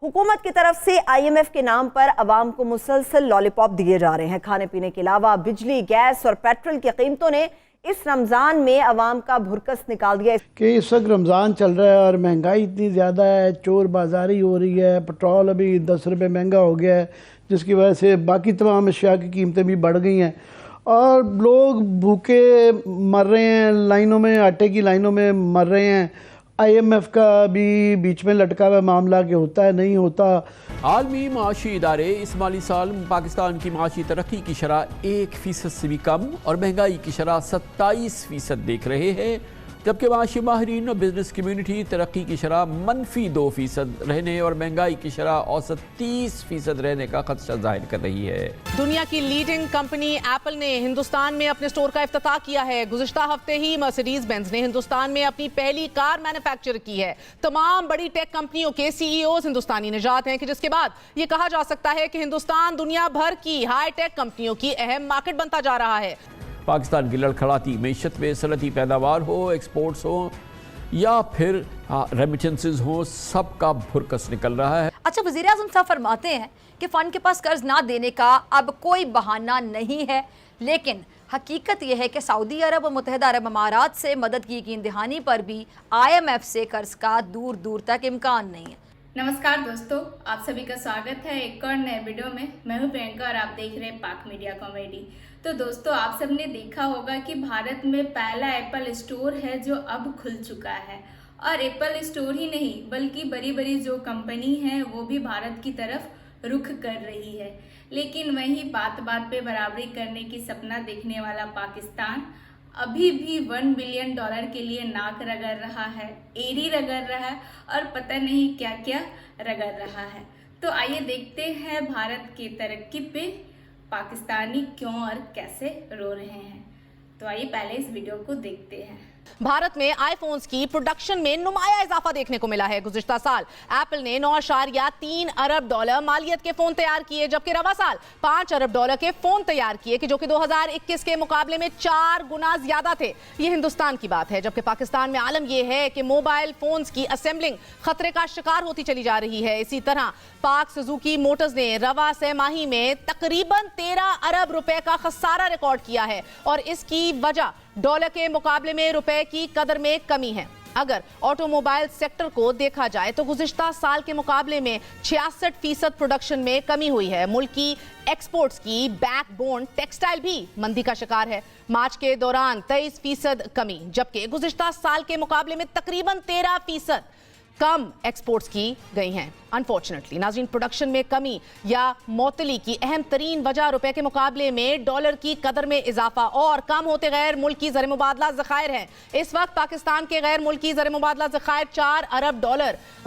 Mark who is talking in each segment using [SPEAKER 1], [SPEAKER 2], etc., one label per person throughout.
[SPEAKER 1] हुकूमत की तरफ से IMF के नाम पर अवाम को मुसलसल लॉलीपॉप दिए जा रहे हैं। खाने पीने के अलावा बिजली, गैस और पेट्रोल की कीमतों ने इस रमज़ान में अवाम का भुरकस निकाल दिया
[SPEAKER 2] कि इस वक्त रमज़ान चल रहा है और महंगाई इतनी ज़्यादा है, चोर बाजारी हो रही है, पेट्रोल अभी 10 रुपये महंगा हो गया है, जिसकी वजह से बाकी तमाम अशिया की कीमतें भी बढ़ गई हैं और लोग भूखे मर रहे हैं, लाइनों में, आटे की लाइनों में मर रहे हैं। IMF का भी बीच में लटका हुआ मामला कि होता है नहीं होता।
[SPEAKER 3] आलमी माशी इदारे इस माली साल पाकिस्तान की माशी तरक्की की शरह 1% से भी कम और महंगाई की शरह 27% देख रहे हैं, जबकि माशी माहिरीन और बिजनेस कम्यूनिटी तरक्की की शरह -2% रहने और महंगाई की शरह औसत 30% रहने का खदशा जाहिर कर रही है।
[SPEAKER 4] दुनिया की लीडिंग कंपनी एप्पल ने हिंदुस्तान में अपने स्टोर का इफ्तिताह किया है। गुज़िश्ता हफ्ते ही मर्सिडीज बेंज ने हिंदुस्तान में अपनी पहली कार मैन्युफैक्चर की है। तमाम बड़ी टेक कंपनियों के CEOs हिंदुस्तानी निजात हैं कि जिसके बाद ये कहा जा सकता है कि हिंदुस्तान दुनिया भर की हाई टेक कंपनियों की अहम मार्केट बनता जा रहा है।
[SPEAKER 3] पाकिस्तान की लड़खड़ाती मीशत में सनती पैदावार हो, एक्सपोर्ट्स हो या फिर रेमिटेंसेस हो, सबका भुरकस निकल रहा है।
[SPEAKER 5] अच्छा, वज़ीर आज़म साहब फरमाते हैं कि फ़ंड के पास कर्ज ना देने का अब कोई बहाना नहीं है, लेकिन हकीकत यह है कि सऊदी अरब और मुत्तहिदा अरब अमारात से मदद की यकीन दहानी पर भी IMF से कर्ज का दूर दूर तक इम्कान नहीं है।
[SPEAKER 6] नमस्कार दोस्तों, आप सभी का स्वागत है एक और नए वीडियो में। मैं हूं प्रियंका और आप देख रहे हैं पाक मीडिया कॉमेडी। तो दोस्तों, आप सबने देखा होगा कि भारत में पहला एप्पल स्टोर है जो अब खुल चुका है, और एप्पल स्टोर ही नहीं बल्कि बड़ी बड़ी जो कंपनी है वो भी भारत की तरफ रुख कर रही है। लेकिन वहीं बात बात पे बराबरी करने की सपना देखने वाला पाकिस्तान अभी भी $1 बिलियन के लिए नाक रगड़ रहा है, एड़ी रगड़ रहा है और पता नहीं क्या क्या रगड़ रहा है। तो आइए देखते हैं भारत की तरक्की पे पाकिस्तानी क्यों और कैसे रो रहे हैं। तो आइए पहले इस वीडियो को देखते हैं।
[SPEAKER 4] भारत में आईफोन्स की प्रोडक्शन में नुमाया इजाफा देखने को मिला है। गुज़िश्ता साल एप्पल ने $9.3 अरब मालियत के फोन तैयार किए, जबकि रवा साल $5 अरब के फोन तैयार किए कि जो कि 2021 के मुकाबले में 4 गुना ज्यादा थे। ये हिंदुस्तान की बात है, जबकि पाकिस्तान में आलम यह है कि मोबाइल फोन्स की असेंबलिंग खतरे का शिकार होती चली जा रही है। इसी तरह पाक सुजुकी मोटर्स ने रवा सहमाही में तकरीबन 13 अरब रुपए का खसारा रिकॉर्ड किया है और इसकी वजह डॉलर के मुकाबले में रुपए की कदर में कमी है। अगर ऑटोमोबाइल सेक्टर को देखा जाए तो गुज़िश्ता साल के मुकाबले में 66% प्रोडक्शन में कमी हुई है। मुल्क की एक्सपोर्ट्स की बैकबोन टेक्सटाइल भी मंदी का शिकार है। मार्च के दौरान 23% कमी, जबकि गुज़िश्ता साल के मुकाबले में तकरीबन 13% कम एक्सपोर्ट्स की गई हैं। अनफॉर्चुनेटली नाज़रीन, प्रोडक्शन में कमी या मोतली की अहम तरीन वजह रुपए के मुकाबले में डॉलर की कदर में इजाफा और कम होते गैर मुल्की ज़र मुबादला ज़खायर हैं। इस वक्त पाकिस्तान के गैर मुल्की ज़र मुबादला ज़खायर $4 अरब,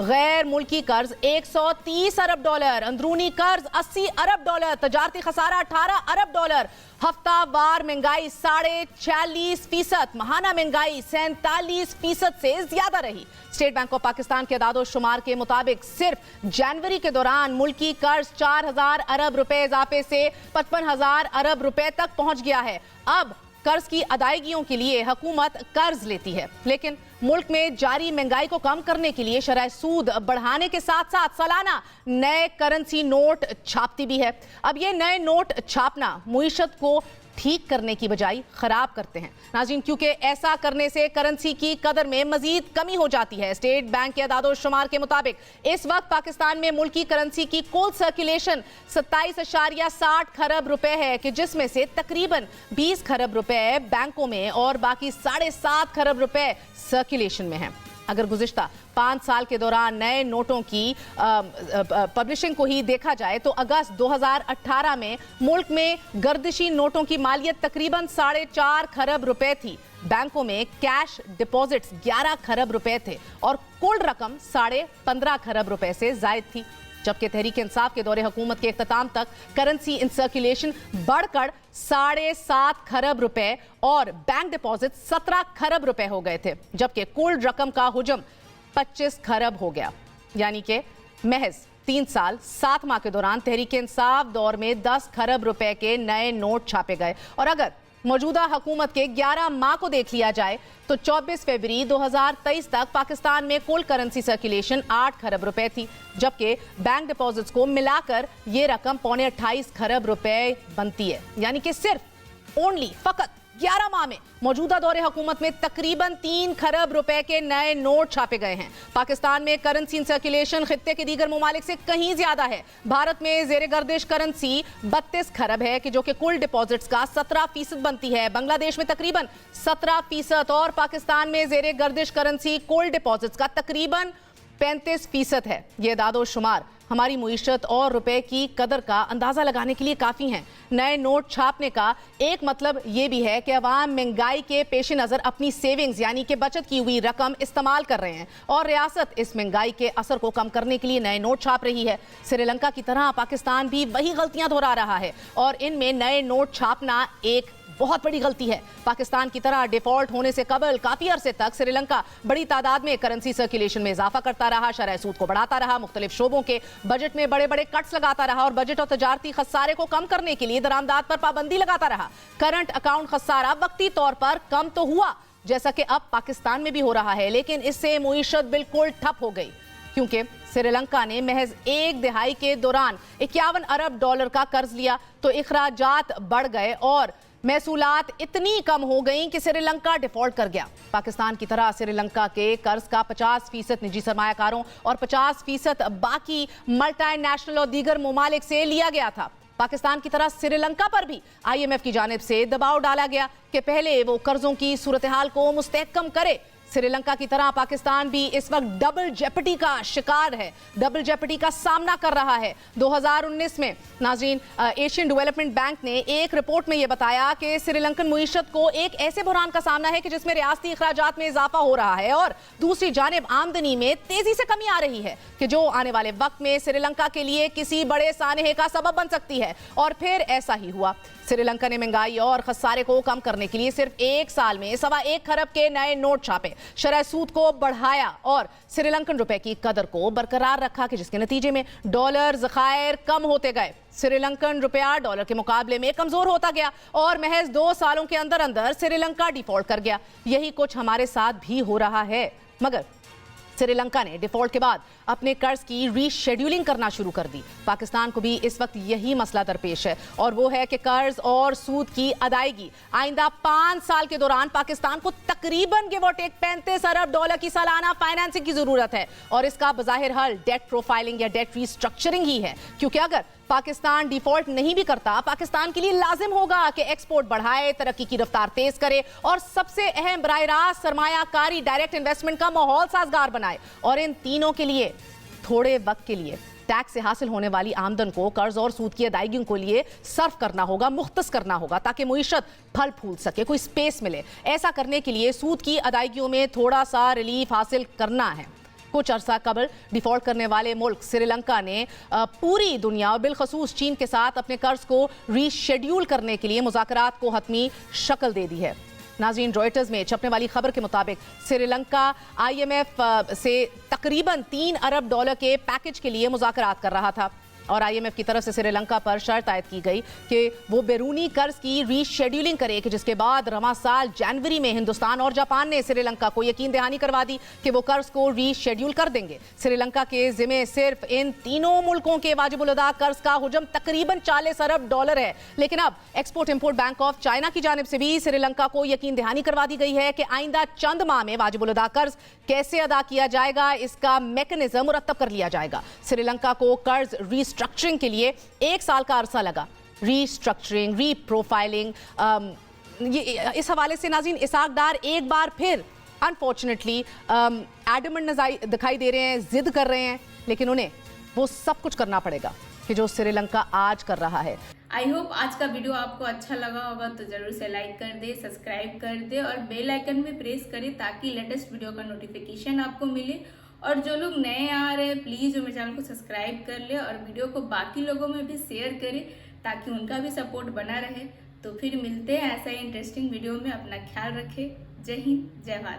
[SPEAKER 4] गैर मुल्की कर्ज $130 अरब, अंदरूनी कर्ज $80 अरब, तजारती खसारा $18 अरब, हफ्तावार महंगाई 46.5%, महाना महंगाई 47% से ज्यादा रही। स्टेट बैंक ऑफ पाकिस्तान के अदादो शुमार के मुताबिक सिर्फ जनवरी के दौरान मुल्की कर्ज 4,000 अरब रुपए इजाफे से 55,000 अरब रुपए तक पहुंच गया है। अब कर्ज की अदायगियों के लिए हुकूमत कर्ज लेती है, लेकिन मुल्क में जारी महंगाई को कम करने के लिए शरह सूद बढ़ाने के साथ साथ सालाना नए करेंसी नोट छापती भी है। अब ये नए नोट छापना मुईशत को ठीक करने की बजाय खराब करते हैं नाज़रीन, क्योंकि ऐसा करने से करेंसी की कदर में मजीद कमी हो जाती है। स्टेट बैंक के अदादो शुमार के मुताबिक इस वक्त पाकिस्तान में मुल्की करेंसी की कुल सर्कुलेशन 27.60 खरब रुपए है कि जिसमें से तकरीबन 20 खरब रुपए बैंकों में और बाकी 7.5 खरब रुपए सर्कुलेशन में है। अगर गुज़िश्ता 5 साल के दौरान नए नोटों की पब्लिशिंग को ही देखा जाए तो अगस्त 2018 में मुल्क में गर्दिशी नोटों की मालियत तकरीबन 4.5 खरब रुपए थी। बैंकों में कैश डिपॉजिट्स 11 खरब रुपए थे और कुल रकम 15.5 खरब रुपए से जायद थी, जबकि तहरीक इंसाफ के दौरे हुकूमत के इख्तिताम तक करेंसी इन सर्कुलेशन बढ़कर 7.5 खरब रुपए और बैंक डिपॉजिट 17 खरब रुपए हो गए थे, जबकि कुल रकम का हुजम 25 खरब हो गया। यानी कि महज 3 साल 7 माह के दौरान तहरीक इंसाफ दौर में 10 खरब रुपए के नए नोट छापे गए। और अगर मौजूदा हुकूमत के 11 माह को देख लिया जाए तो 24 फरवरी 2023 तक पाकिस्तान में कोल्ड करेंसी सर्कुलेशन 8 खरब रुपए थी, जबकि बैंक डिपॉजिट्स को मिलाकर ये रकम 28 खरब रुपए बनती है। यानी कि सिर्फ फकत 11 माह में मौजूदा दौरे हुकूमत में तकरीबन 3 खरब रुपए के नए नोट छापे गए हैं। पाकिस्तान में करेंसी इन सर्कुलेशन खित्ते के दीगर ममालिक से कहीं ज्यादा है। भारत में जेर गर्दिश करेंसी 32 खरब है कि जो कि कुल डिपॉजिट्स का 17% बनती है। बांग्लादेश में तकरीबन 17% और पाकिस्तान में जेर गर्दिश करेंसी कुल डिपॉजिट्स का तकरीबन 35% है। ये दादो शुमार हमारी मुईशत और रुपए की कदर का अंदाजा लगाने के लिए काफी हैं। नए नोट छापने का एक मतलब ये भी है कि अवाम महंगाई के पेश नजर अपनी सेविंग्स यानी कि बचत की हुई रकम इस्तेमाल कर रहे हैं और रियासत इस महंगाई के असर को कम करने के लिए नए नोट छाप रही है। श्रीलंका की तरह पाकिस्तान भी वही गलतियां दोहरा रहा है और इनमें नए नोट छापना एक बहुत बड़ी गलती है। पाकिस्तान की तरह डिफॉल्ट होने से कबल काफी अरसे तक श्रीलंका बड़ी तादाद में करेंसी सर्कुलेशन में इजाफा करता रहा, शरह सूद को बढ़ाता रहा, मुख्तलिफ शोबों के बजट में बड़े बड़े कट्स लगाता रहा और बजट और तजारती खसारे को कम करने के लिए दरामदाद पर पाबंदी लगाता रहा। करंट अकाउंट खसारा वक्ती तौर पर कम तो हुआ, जैसा कि अब पाकिस्तान में भी हो रहा है, लेकिन इससे मुईशत बिल्कुल ठप हो गई क्योंकि श्रीलंका ने महज एक दिहाई के दौरान 51 अरब डॉलर का कर्ज लिया तो इखराजात बढ़ गए और महसूलात इतनी कम हो गई कि श्रीलंका डिफॉल्ट कर गया। पाकिस्तान की तरह श्रीलंका के कर्ज का 50% निजी सरमायाकारों और 50% बाकी मल्टीनेशनल और दीगर ममालिक से लिया गया था। पाकिस्तान की तरह श्रीलंका पर भी IMF की जानिब से दबाव डाला गया कि पहले वो कर्जों की सूरत हाल को मुस्तहकम करे। श्रीलंका की तरह पाकिस्तान भी इस वक्त डबल जेपटी का शिकार है, डबल जेपटी का सामना कर रहा है। 2019 में नाज़रीन एशियन डेवलपमेंट बैंक ने एक रिपोर्ट में यह बताया कि श्रीलंकन मुईशत को एक ऐसे बुरहान का सामना है कि जिसमें रियासती अखराजात में इजाफा हो रहा है और दूसरी जानिब आमदनी में तेजी से कमी आ रही है कि जो आने वाले वक्त में श्रीलंका के लिए किसी बड़े सानहे का सबब बन सकती है। और फिर ऐसा ही हुआ। श्रीलंका ने महंगाई और खसारे को कम करने के लिए सिर्फ एक साल में 1.25 खरब के नए नोट छापे, शरह सूद को बढ़ाया और श्रीलंकन रुपए की कदर को बरकरार रखा कि जिसके नतीजे में डॉलर ज़खायर कम होते गए। श्रीलंकन रुपया डॉलर के मुकाबले में कमजोर होता गया और महज 2 सालों के अंदर अंदर श्रीलंका डिफॉल्ट कर गया। यही कुछ हमारे साथ भी हो रहा है, मगर श्रीलंका ने डिफॉल्ट के बाद अपने कर्ज की रीशेड्यूलिंग करना शुरू कर दी। पाकिस्तान को भी इस वक्त यही मसला दरपेश है और वो है कि कर्ज और सूद की अदायगी आइंदा 5 साल के दौरान पाकिस्तान को तकरीबन गिव और टेक 35 अरब डॉलर की सालाना फाइनेंसिंग की जरूरत है और इसका बज़ाहिर हल डेट प्रोफाइलिंग या डेट रीस्ट्रक्चरिंग ही है, क्योंकि अगर पाकिस्तान डिफॉल्ट नहीं भी करता, पाकिस्तान के लिए लाजिम होगा कि एक्सपोर्ट बढ़ाए, तरक्की की रफ्तार तेज करे और सबसे अहम बराह रास्त सरमायाकारी डायरेक्ट इन्वेस्टमेंट का माहौल साजगार बनाए। और इन तीनों के लिए थोड़े वक्त के लिए टैक्स से हासिल होने वाली आमदन को कर्ज और सूद की अदायगी के लिए सर्व करना होगा, मुख्तस करना होगा ताकि मुईशत फल फूल सके, कोई स्पेस मिले। ऐसा करने के लिए सूद की अदायगियों में थोड़ा सा रिलीफ हासिल करना है। कुछ अरसा कबल डिफॉल्ट करने वाले मुल्क श्रीलंका ने पूरी दुनिया और बिलखसूस चीन के साथ अपने कर्ज को रीशेड्यूल करने के लिए मुज़ाकरात को हतमी शक्ल दे दी है। नाज़रीन, रॉयटर्स में छपने वाली खबर के मुताबिक श्रीलंका IMF से तकरीबन 3 अरब डॉलर के पैकेज के लिए मुज़ाकरात कर रहा था और IMF की तरफ से श्रीलंका पर शर्त आयद की गई कि वो बैरूनी कर्ज की रीशेड्यूलिंग करे कि जिसके बाद रवां साल जनवरी में हिंदुस्तान और जापान ने श्रीलंका को यकीन दहानी करवा दी कि वो कर्ज को रीशेड्यूल कर देंगे। श्रीलंका के जिम्मे सिर्फ इन तीनों मुल्कों के वाजिबुल अदा कर्ज का हुजम तकरीबन 40 अरब डॉलर है, लेकिन अब export import bank of China की जानिब से भी श्रीलंका को यकीन दहानी करवा दी गई है कि आइंदा चंद माह में वाजिबुल अदा कर्ज कैसे अदा किया जाएगा, इसका मैकेनिज्म मुरतब कर लिया जाएगा। श्रीलंका को कर्ज रीस्ट्रक्चरिंग के लिए 1 साल का अरसा लगा। रीस्ट्रक्चरिंग, रीप्रोफाइलिंग, इस हवाले से नाज़रीन इसाक डार एक बार फिर अनफॉर्चुनेटली एडमंड दिखाई दे रहे हैं, जिद कर रहे हैं, लेकिन उन्हें वो सब कुछ करना पड़ेगा कि जो श्रीलंका आज कर रहा है।
[SPEAKER 6] आई होप आज का वीडियो आपको अच्छा लगा होगा, तो जरूर से लाइक कर दे, सब्सक्राइब कर दे और बेल आइकन भी प्रेस करें ताकि लेटेस्ट वीडियो का नोटिफिकेशन आपको मिले। और जो लोग नए आ रहे हैं प्लीज़ जो मेरे चैनल को सब्सक्राइब कर ले और वीडियो को बाकी लोगों में भी शेयर करें ताकि उनका भी सपोर्ट बना रहे। तो फिर मिलते हैं ऐसा ही इंटरेस्टिंग वीडियो में। अपना ख्याल रखें। जय हिंद, जय भारत।